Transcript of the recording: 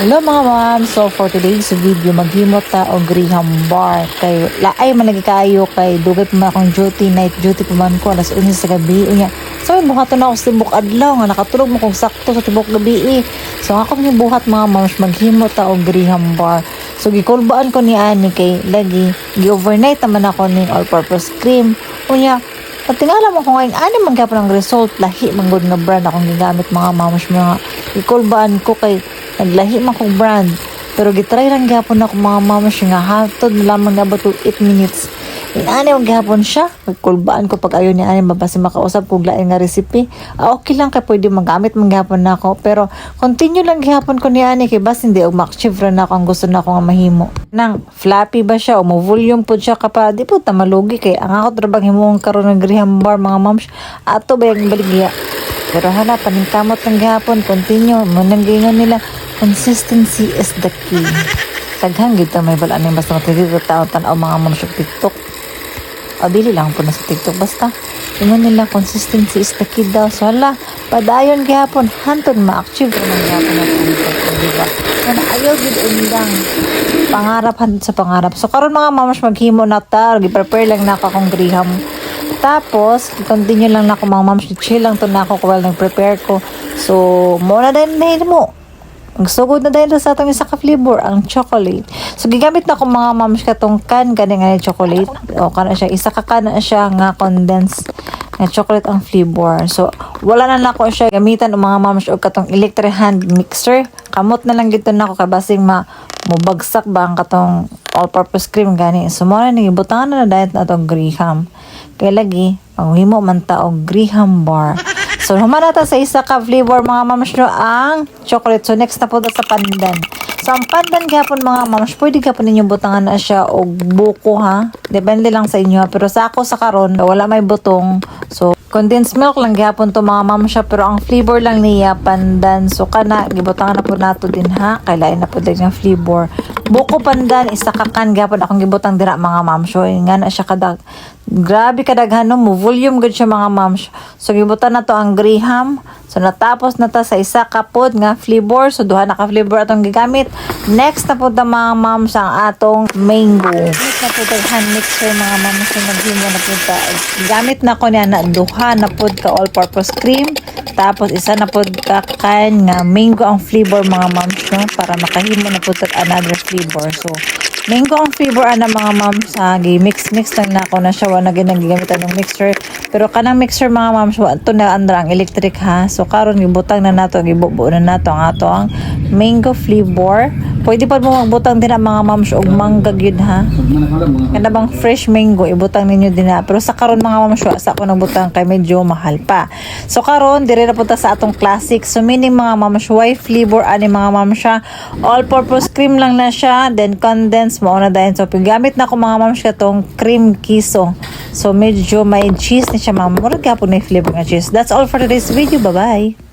Hello mga ma'am, so for today's video maghimot ta og graham bar kay laay man lagi kayo kay dugay pa man akong night duty pa man ko alas 11 sa gabi unya. So buhaton ako sa tibok adlaw nga nakatulog mo kung sakto sa tibok gabi. So ako ni buhat mga ma'am maghimot ta og graham bar. So gikulbaan ko ni ani kay lagi gi-overnight naman ako ning all-purpose cream. Unya at tingala mo kung ngayon, ano man gapon ang result, lahi man good nga brand akong gigamit mga mamos mga ikulbaan ko kay naglahi man kong brand. Pero gitry lang gapon ako mga mamos nga hatod lamang nga ba 8 minutes. Ani ang gapon siya, magkulbaan ko pag ayon ni ani mabasi makausap kog lain nga recipe. Okay lang kay pwede magamit man gapon nako, pero continue lang gihapon ko ni ani kay bas hindi og ma-achieve ra nako ang gusto nako nga mahimo. Nang floppy ba siya o mo volume pud siya kapa di pud ta malugi kay ang ako trabang himong karon ng graham bar mga moms ato ba yung baligya. Pero hala paningkamot lang gihapon, continue mo nang gingon nila consistency is the key. Taghang gid ta may balaan ni basta matigugot taon tan-aw mga moms sa TikTok. Dili lang po na sa TikTok basta ingon nila consistency is the key daw. So hala padayon gihapon hantod ma-achieve ra man gihapon ang TikTok, diba? Kana ayaw gid ulang pangarap hantod sa pangarap. So karon mga mamos maghimo na ta, gi-prepare lang na ako akong graham. Tapos continue lang na ako mga mamos, chill lang to na ako while nag-prepare ko. So mo na din mo magsugod na dahil sa atong isa ka flavor ang chocolate. So gigamit na ko mga mams katong gani nga chocolate o kana siya isa ka kana siya nga condensed nga chocolate ang flavor. So wala na nako siya gamitan og mga mams og katong electric hand mixer. Kamot na lang gito nako kay basing mubagsak ba ang katong all purpose cream gani. So mo na ni butangan na dahil na atong graham. Kay lagi panghimo man ta og graham bar. So, humanata sa isa ka flavor mga mams nyo ang chocolate. So, next na po sa pandan. So, ang pandan gapon mga mams, pwede gapon ninyong butangan na siya o buko ha. Depende lang sa inyo. Pero sa ako sa karon wala may butong. So, condensed milk lang gapon to mga mams siya. Pero ang flavor lang niya pandan. So, kana, gibutangan na po nato din ha. Kailain na po din yung flavor. Buko pandan, isa kakan gapon akong gibutang dira mga mams. So, nga na siya kadag. Grabe kadaghan no mo volume gud siya mga mams. So gibutan na to ang graham. So natapos na ta sa isa ka pod nga flavor. So duha na ka flavor atong gigamit. Next na pod ta mga mams ang atong mango. Next na pod ang hand mixer mga mams so naghimo na pod ta. Gamit na ko niya na duha na pod ka all purpose cream. Tapos isa na pod ka kan nga mango ang flavor mga mams no para makahimo na pod ta another flavor. So mango ang flavor ana mga mams ha, mix lang na ako na siya wala na ginagamitan ng mixer. Pero kanang mixer mga mams to na andra ang electric ha. So karon gibutang na nato, gibubuo na nato ang ato ang mango flavor. Pwede pa mo magbutang din ang mga mams og mangga gyud ha. Kada bang fresh mango ibutang ninyo din ha. Pero sa karon mga mams sa ako nagbutang kay medyo mahal pa. So karon dire na punta sa atong classic. So meaning mga mams why flavor ani mga mams siya. All purpose cream lang na siya, then condensed mo na dahil. So gamit na ko mga mams katong cream kiso. So medyo may cheese ni siya mga murag gapon na flavor nga cheese. That's all for today's video. Bye bye.